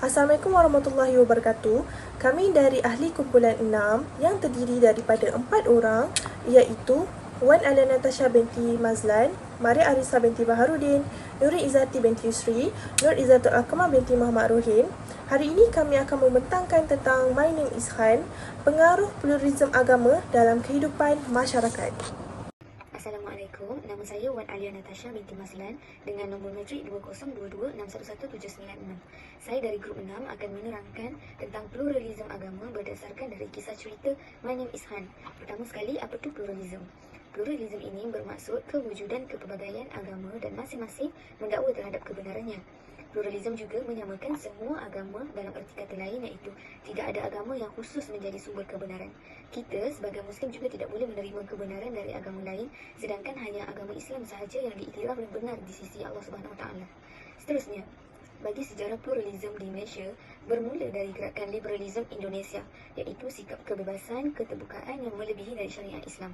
Assalamualaikum warahmatullahi wabarakatuh. Kami dari ahli kumpulan 6 yang terdiri daripada 4 orang, iaitu Wan Alia Natasha binti Mazlan, Maria Arisa binti Baharudin, Nuri Izzati binti Yusri, Nur Izzatul Akmal binti Muhammad Rohim. Hari ini kami akan membentangkan tentang My Name is Khan, pengaruh pluralisme agama dalam kehidupan masyarakat. Assalamualaikum, nama saya Wan Alia Natasha binti Mazlan dengan nombor matrik 2022611796. Saya dari grup 6 akan menerangkan tentang pluralisme agama berdasarkan dari kisah cerita My Name is Khan. Pertama sekali, apa itu pluralisme? Pluralisme ini bermaksud kewujudan kepelbagaian agama dan masing-masing mendakwa terhadap kebenarannya. Pluralisme juga menyamakan semua agama dalam erti kata lain, iaitu tidak ada agama yang khusus menjadi sumber kebenaran. Kita sebagai Muslim juga tidak boleh menerima kebenaran dari agama lain, sedangkan hanya agama Islam sahaja yang diiktiraf dan benar di sisi Allah Subhanahu Wa Taala. Seterusnya, bagi sejarah pluralisme di Malaysia bermula dari gerakan liberalisme Indonesia, iaitu sikap kebebasan, keterbukaan yang melebihi dari syariat Islam.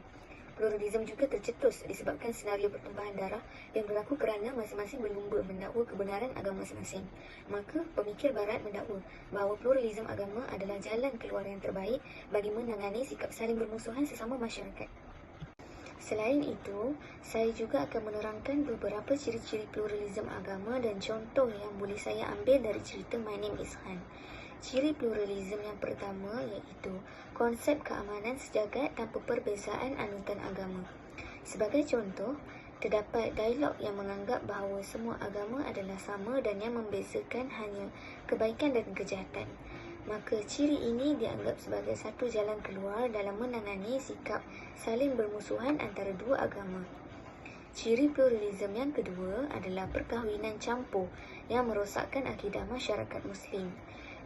Pluralisme juga tercetus disebabkan senario pertumpahan darah yang berlaku kerana masing-masing berlumba mendakwa kebenaran agama masing-masing. Maka pemikir barat mendakwa bahawa pluralisme agama adalah jalan keluar yang terbaik bagi menangani sikap saling bermusuhan sesama masyarakat. Selain itu, saya juga akan menerangkan beberapa ciri-ciri pluralisme agama dan contoh yang boleh saya ambil dari cerita My Name is Khan. Ciri pluralisme yang pertama iaitu konsep keamanan sejagat tanpa perbezaan anutan agama. Sebagai contoh, terdapat dialog yang menganggap bahawa semua agama adalah sama dan yang membezakan hanya kebaikan dan kejahatan. Maka ciri ini dianggap sebagai satu jalan keluar dalam menangani sikap saling bermusuhan antara dua agama. Ciri pluralisme yang kedua adalah perkahwinan campur yang merosakkan akidah masyarakat Muslim.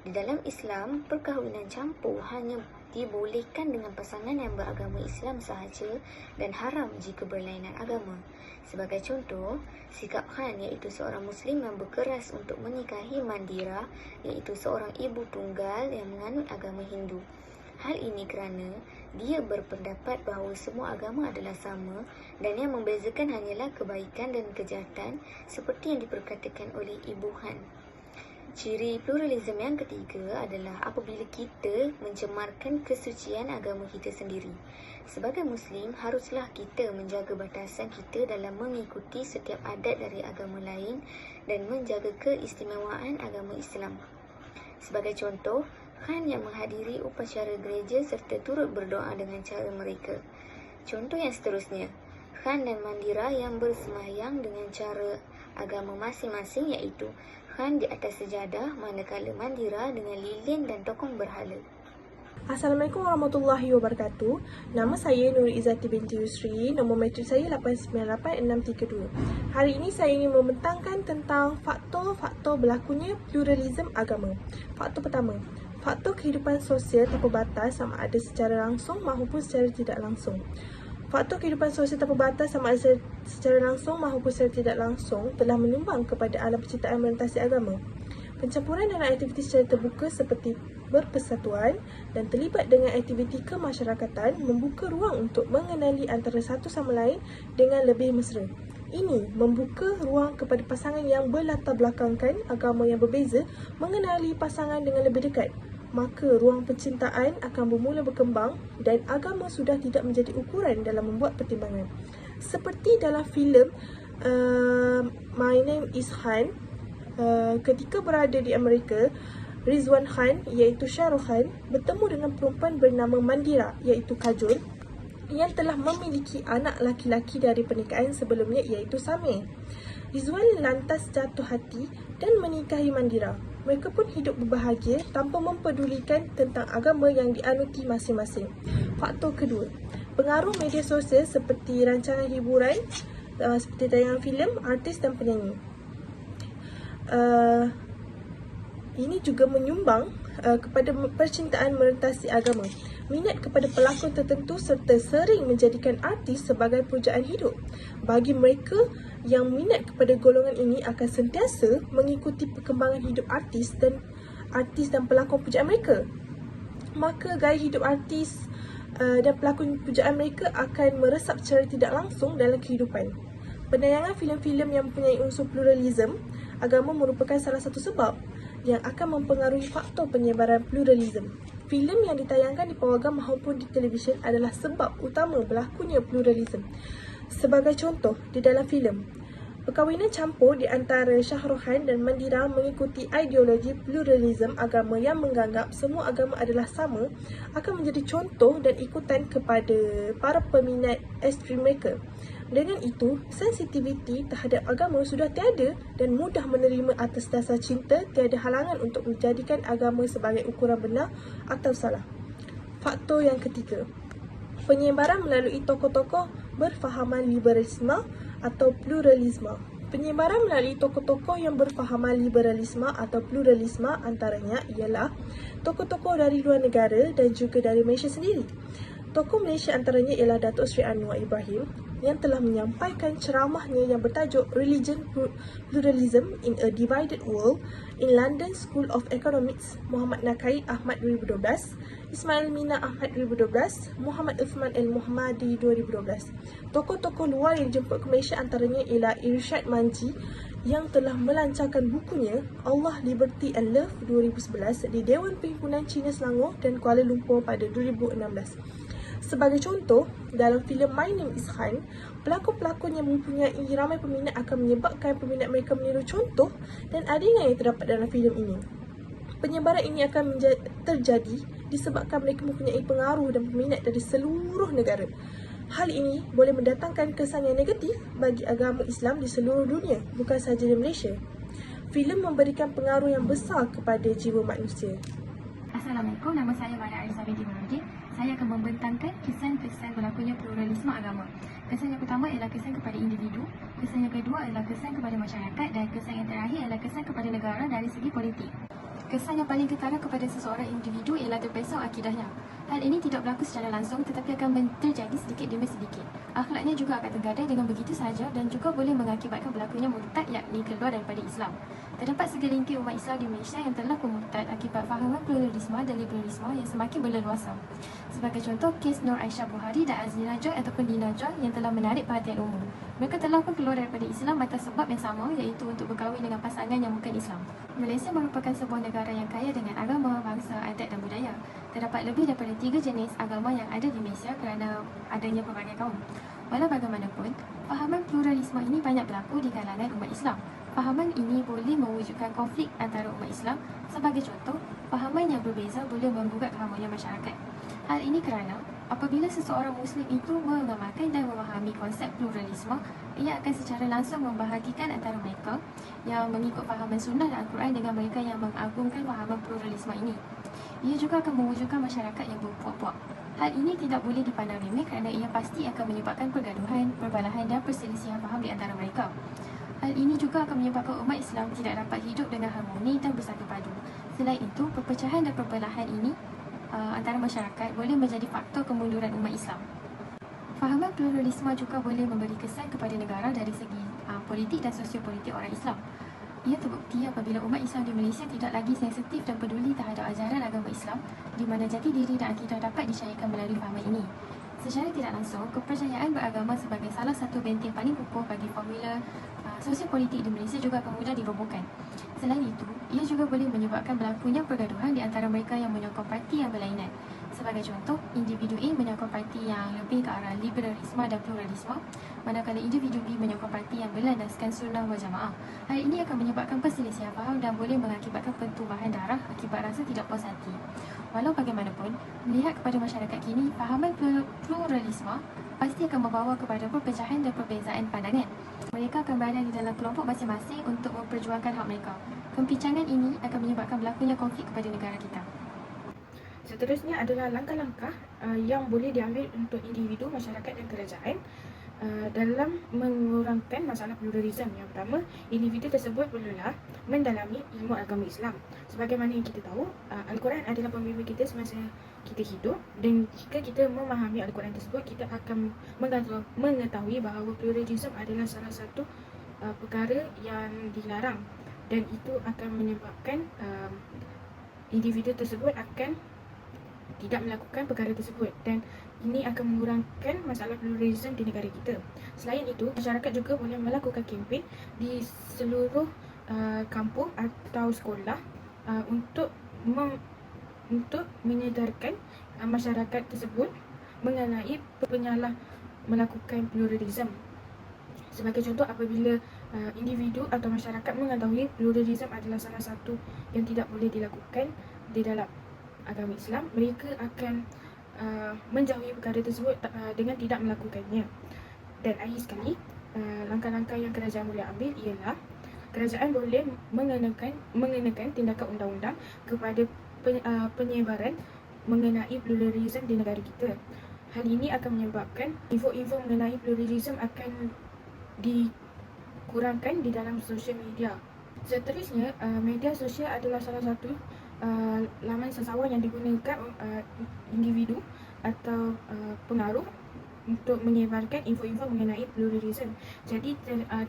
Di dalam Islam, perkahwinan campur hanya dibolehkan dengan pasangan yang beragama Islam sahaja dan haram jika berlainan agama. Sebagai contoh, sikap Khan iaitu seorang Muslim yang berkeras untuk menikahi Mandira iaitu seorang ibu tunggal yang menganut agama Hindu. Hal ini kerana dia berpendapat bahawa semua agama adalah sama dan yang membezakan hanyalah kebaikan dan kejahatan seperti yang diperkatakan oleh Ibu Khan. Ciri pluralisme yang ketiga adalah apabila kita mencemarkan kesucian agama kita sendiri. Sebagai Muslim, haruslah kita menjaga batasan kita dalam mengikuti setiap adat dari agama lain dan menjaga keistimewaan agama Islam. Sebagai contoh, Khan yang menghadiri upacara gereja serta turut berdoa dengan cara mereka. Contoh yang seterusnya, Khan dan Mandira yang bersemayang dengan cara agama masing-masing, iaitu Khan di atas sejadah manakala Mandira dengan lilin dan tokong berhala. Assalamualaikum warahmatullahi wabarakatuh. Nama saya Nuri Izzati binti Yusri, nombor matrik saya 898632. Hari ini saya ingin membentangkan tentang faktor-faktor berlakunya pluralisme agama. Faktor pertama, faktor kehidupan sosial tanpa batas sama ada secara langsung maupun secara tidak langsung. Faktor kehidupan sosial tanpa batas sama ada secara langsung maupun secara tidak langsung telah menyumbang kepada alam penciptaan melintasi agama. Pencampuran dalam aktiviti secara terbuka seperti berpersatuan dan terlibat dengan aktiviti kemasyarakatan membuka ruang untuk mengenali antara satu sama lain dengan lebih mesra. Ini membuka ruang kepada pasangan yang berlatar belakangkan agama yang berbeza mengenali pasangan dengan lebih dekat. Maka ruang percintaan akan bermula berkembang dan agama sudah tidak menjadi ukuran dalam membuat pertimbangan. Seperti dalam filem My Name is Khan, ketika berada di Amerika, Rizwan Khan iaitu Shah Rukh Khan bertemu dengan perempuan bernama Mandira iaitu Kajol yang telah memiliki anak laki-laki dari pernikahan sebelumnya iaitu Samir. Rizwan lantas jatuh hati dan menikahi Mandira. Mereka pun hidup berbahagia tanpa mempedulikan tentang agama yang dianuti masing-masing. Faktor kedua, pengaruh media sosial seperti rancangan hiburan, seperti tayangan filem, artis dan penyanyi. Ini juga menyumbang kepada percintaan merentasi agama, minat kepada pelakon tertentu serta sering menjadikan artis sebagai pujaan hidup. Bagi mereka yang minat kepada golongan ini akan sentiasa mengikuti perkembangan hidup artis dan pelakon pujaan mereka. Maka gaya hidup artis dan pelakon pujaan mereka akan meresap secara tidak langsung dalam kehidupan. Penayangan filem-filem yang mempunyai unsur pluralisme agama merupakan salah satu sebab. yang akan mempengaruhi faktor penyebaran pluralism. Filem yang ditayangkan di pawagam maupun di televisyen adalah sebab utama berlakunya pluralism. Sebagai contoh, di dalam filem, perkahwinan campur di antara Shah Rukh Khan dan Mandira mengikuti ideologi pluralism agama yang menganggap semua agama adalah sama akan menjadi contoh dan ikutan kepada para peminat ekstrim mereka. Dengan itu, sensitiviti terhadap agama sudah tiada dan mudah menerima atas dasar cinta, tiada halangan untuk menjadikan agama sebagai ukuran benar atau salah. Faktor yang ketiga, penyebaran melalui tokoh-tokoh berfahaman liberalisme atau pluralisme. Penyebaran melalui tokoh-tokoh yang berfahaman liberalisme atau pluralisme antaranya ialah tokoh-tokoh dari luar negara dan juga dari Malaysia sendiri. Tokoh Malaysia antaranya ialah Datuk Seri Anwar Ibrahim yang telah menyampaikan ceramahnya yang bertajuk Religion Pluralism in a Divided World in London School of Economics, Muhammad Nakai Ahmad 2012, Ismail Mina Ahmad 2012, Muhammad Uthman Al-Muhammadi 2012. Tokoh-tokoh luar yang dijemput ke Malaysia antaranya ialah Irsyad Manji yang telah melancarkan bukunya Allah, Liberty and Love 2011 di Dewan Perhimpunan Cina Selangor dan Kuala Lumpur pada 2016. Sebagai contoh, dalam filem My Name is Khan, pelakon-pelakon yang mempunyai ramai peminat akan menyebabkan peminat mereka meniru contoh dan adegan yang terdapat dalam filem ini. Penyebaran ini akan terjadi disebabkan mereka mempunyai pengaruh dan peminat dari seluruh negara. Hal ini boleh mendatangkan kesan yang negatif bagi agama Islam di seluruh dunia, bukan sahaja di Malaysia. Filem memberikan pengaruh yang besar kepada jiwa manusia. Assalamualaikum, nama saya Mara Arisa binti Nurdin. Saya akan membentangkan kesan-kesan berlakunya pluralisme agama. Kesan yang pertama ialah kesan kepada individu, kesan yang kedua adalah kesan kepada masyarakat dan kesan yang terakhir adalah kesan kepada negara dari segi politik. Kesan yang paling ketara kepada seseorang individu ialah terpesong akidahnya. Hal ini tidak berlaku secara langsung tetapi akan terjadi sedikit demi sedikit. Akhlaknya juga akan tergadai dengan begitu sahaja dan juga boleh mengakibatkan berlakunya murtad, yakni keluar daripada Islam. Terdapat segelintir umat Islam di Malaysia yang telah murtad akibat fahaman pluralisme dan liberalisme yang semakin berleluasa. Sebagai contoh, kes Nur Aisyah Buhari dan Azli Najjar ataupun Dina Najjar yang telah menarik perhatian umum. Mereka telah pun keluar daripada Islam atas sebab yang sama, iaitu untuk berkahwin dengan pasangan yang bukan Islam. Malaysia merupakan sebuah negara yang kaya dengan agama, bangsa, adat dan budaya. Terdapat lebih daripada 3 jenis agama yang ada di Malaysia kerana adanya pelbagai kaum. Walau bagaimanapun, fahaman pluralisme ini banyak berlaku di kalangan umat Islam. Fahaman ini boleh mewujudkan konflik antara umat Islam. Sebagai contoh, fahaman yang berbeza boleh menggugat keharmonian masyarakat. Hal ini kerana apabila seseorang Muslim itu mengamalkan dan memahami konsep pluralisme, ia akan secara langsung membahagikan antara mereka yang mengikut fahaman sunnah dan Al-Quran dengan mereka yang mengagungkan fahaman pluralisme ini. Ia juga akan mewujudkan masyarakat yang berpuak-puak. Hal ini tidak boleh dipandang remeh kerana ia pasti akan menyebabkan pergaduhan, perbalahan dan perselisihan faham di antara mereka. Hal ini juga akan menyebabkan umat Islam tidak dapat hidup dengan harmoni dan bersatu padu. Selain itu, perpecahan dan perbelahan ini antara masyarakat boleh menjadi faktor kemunduran umat Islam. Fahaman pluralisme juga boleh memberi kesan kepada negara dari segi politik dan sosiopolitik orang Islam. Ia terbukti apabila umat Islam di Malaysia tidak lagi sensitif dan peduli terhadap ajaran agama Islam, di mana jati diri dan akidah dapat disyairkan melalui fahaman ini. Secara tidak langsung, kepercayaan beragama sebagai salah satu benteng paling kukuh bagi formula sosiopolitik di Malaysia juga akan mudah dirobohkan. Selain itu, ia juga boleh menyebabkan berlakunya pergaduhan di antara mereka yang menyokong parti yang berlainan. Sebagai contoh, individu A menyokong parti yang lebih ke arah liberalisme dan pluralisme, manakala individu B menyokong parti yang berlandaskan sunnah wal jamaah. Hal ini akan menyebabkan perselisihan faham dan boleh mengakibatkan pentubahan darah akibat rasa tidak puas hati. Walau bagaimanapun, melihat kepada masyarakat kini, fahaman pluralisme pasti akan membawa kepada perpecahan dan perbezaan pandangan. Mereka akan berada di dalam kelompok masing-masing untuk memperjuangkan hak mereka. Kembincangan ini akan menyebabkan berlakunya konflik kepada negara kita. Seterusnya adalah langkah-langkah yang boleh diambil untuk individu, masyarakat dan kerajaan dalam mengurangkan masalah pluralisme. Yang pertama, individu tersebut perlulah mendalami ilmu agama Islam. Sebagaimana yang kita tahu, Al-Quran adalah pembimbing kita semasa kita hidup, dan jika kita memahami Al-Quran tersebut, kita akan mengetahui bahawa pluralisme adalah salah satu perkara yang dilarang, dan itu akan menyebabkan individu tersebut akan tidak melakukan perkara tersebut, dan ini akan mengurangkan masalah pluralisme di negara kita. Selain itu, masyarakat juga boleh melakukan kempen di seluruh kampung atau sekolah untuk menyedarkan masyarakat tersebut mengenai penyalah melakukan pluralism. Sebagai contoh, apabila individu atau masyarakat mengetahui pluralism adalah salah satu yang tidak boleh dilakukan di dalam agama Islam, mereka akan menjauhi perkara tersebut dengan tidak melakukannya. Dan akhir sekali, langkah-langkah yang kerajaan boleh ambil ialah kerajaan boleh mengenakan tindakan undang-undang kepada penyebaran mengenai pluralism di negara kita. Hal ini akan menyebabkan info-info mengenai pluralism akan dikurangkan di dalam sosial media. Seterusnya, media sosial adalah salah satu laman sesawan yang digunakan individu atau pengaruh untuk menyebarkan info-info mengenai pluralism. Jadi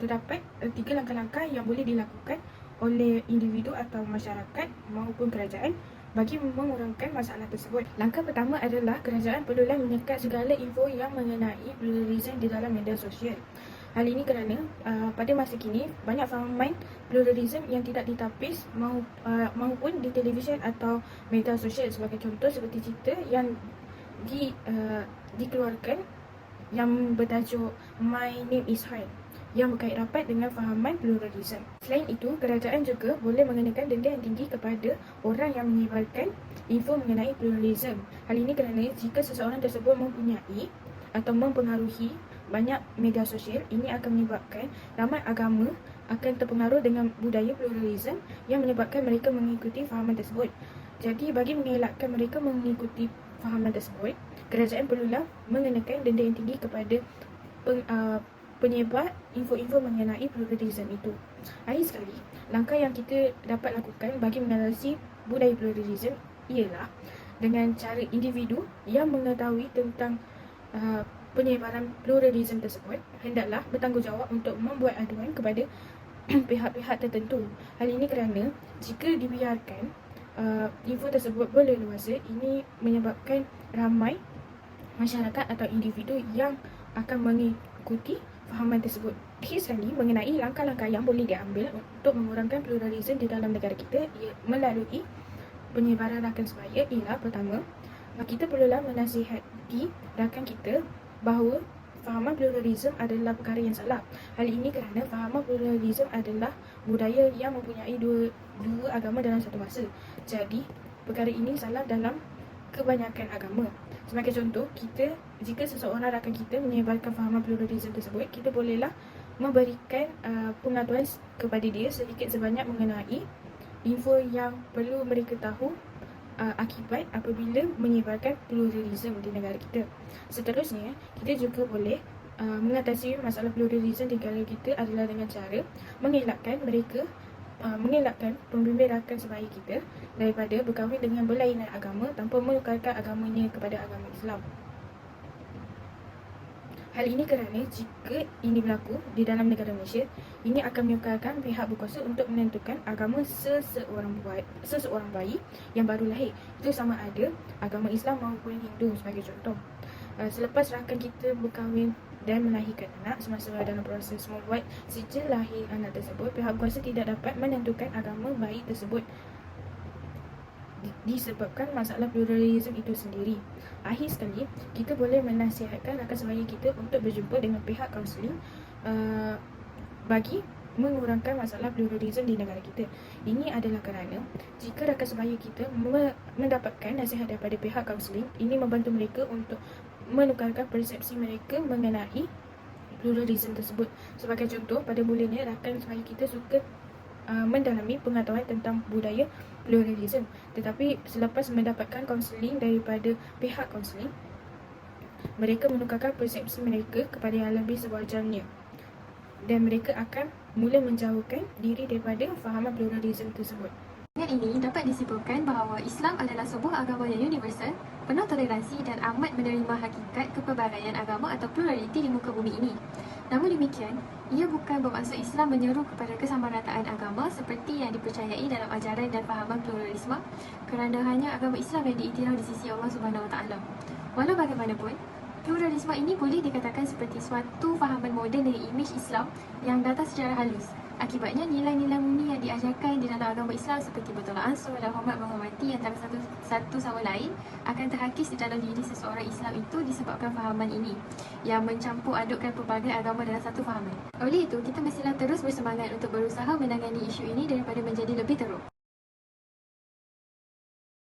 terdapat 3 langkah-langkah yang boleh dilakukan oleh individu atau masyarakat maupun kerajaan bagi mengurangkan masalah tersebut. Langkah pertama adalah kerajaan perlulah menyekat segala info yang mengenai pluralism di dalam media sosial. Hal ini kerana pada masa kini banyak fahaman pluralism yang tidak ditapis maupun di televisyen atau media sosial. Sebagai contoh, seperti cerita yang dikeluarkan yang bertajuk My Name is Han yang berkait rapat dengan fahaman pluralism. Selain itu, kerajaan juga boleh mengenakan denda yang tinggi kepada orang yang menyebarkan info mengenai pluralism. Hal ini kerana jika seseorang tersebut mempunyai atau mempengaruhi banyak media sosial, ini akan menyebabkan ramai agama akan terpengaruh dengan budaya pluralism yang menyebabkan mereka mengikuti fahaman tersebut. Jadi, bagi mengelakkan mereka mengikuti fahaman tersebut, kerajaan perlulah mengenakan denda yang tinggi kepada penyebar info-info mengenai pluralism itu. Akhir sekali, langkah yang kita dapat lakukan bagi mengatasi budaya pluralism ialah dengan cara individu yang mengetahui tentang penyebaran pluralism tersebut hendaklah bertanggungjawab untuk membuat aduan kepada pihak-pihak tertentu. Hal ini kerana jika dibiarkan info tersebut berleluasa, ini menyebabkan ramai masyarakat atau individu yang akan mengikuti fahaman tersebut. Akhir sekali, mengenai langkah-langkah yang boleh diambil untuk mengurangkan pluralism di dalam negara kita melalui penyebaran rakan sebaya ialah pertama, kita perlulah menasihati rakan kita bahawa fahaman pluralism adalah perkara yang salah. Hal ini kerana fahaman pluralism adalah budaya yang mempunyai dua agama dalam satu masa. Jadi, perkara ini salah dalam kebanyakan agama. Sebagai contoh, jika seseorang rakan kita menyebarkan fahaman pluralism tersebut, kita bolehlah memberikan pengetahuan kepada dia sedikit sebanyak mengenai info yang perlu mereka tahu akibat apabila menyebarkan pluralism di negara kita. Seterusnya, kita juga boleh mengatasi masalah pluralism di negara kita adalah dengan cara mengelakkan pembimbing rakan sebaya kita daripada berkahwin dengan berlainan agama tanpa menukarkan agamanya kepada agama Islam. Hal ini kerana jika ini berlaku di dalam negara Malaysia, ini akan menyukarkan pihak berkuasa untuk menentukan agama seseorang bayi yang baru lahir. Itu sama ada agama Islam maupun Hindu sebagai contoh. Selepas rakan kita berkahwin dan melahirkan anak, semasa dalam proses membuat sijil lahir anak tersebut, pihak berkuasa tidak dapat menentukan agama bayi tersebut disebabkan masalah pluralism itu sendiri. Akhir sekali, kita boleh menasihatkan rakan sebaya kita untuk berjumpa dengan pihak kaunseling bagi mengurangkan masalah pluralism di negara kita. Ini adalah kerana jika rakan sebaya kita mendapatkan nasihat daripada pihak kaunseling, ini membantu mereka untuk menukarkan persepsi mereka mengenai pluralism tersebut. Sebagai contoh, pada mulanya rakan sebaya kita suka mendalami pengetahuan tentang budaya pluralism, tetapi selepas mendapatkan kaunseling daripada pihak kaunseling, mereka menukarkan persepsi mereka kepada yang lebih sewajarnya dan mereka akan mula menjauhkan diri daripada fahaman pluralism tersebut. Dengan ini dapat disimpulkan bahawa Islam adalah sebuah agama yang universal, penuh toleransi dan amat menerima hakikat kepelbagaian agama atau pluraliti di muka bumi ini. Namun demikian, ia bukan bermaksud Islam menyeru kepada kesamarataan agama seperti yang dipercayai dalam ajaran dan fahaman pluralisme, kerana hanya agama Islam yang diiktiraf di sisi Allah SWT. Walau bagaimanapun, pluralisme ini boleh dikatakan seperti suatu fahaman moden dari imej Islam yang datang secara halus. Akibatnya, nilai-nilai murni yang diajarkan di dalam agama Islam seperti bertolak ansur dan hormat menghormati antara satu sama lain akan terhakis di dalam diri seseorang Islam itu disebabkan fahaman ini yang mencampur adukkan pelbagai agama dalam satu fahaman. Oleh itu, kita mestilah terus bersemangat untuk berusaha menangani isu ini daripada menjadi lebih teruk.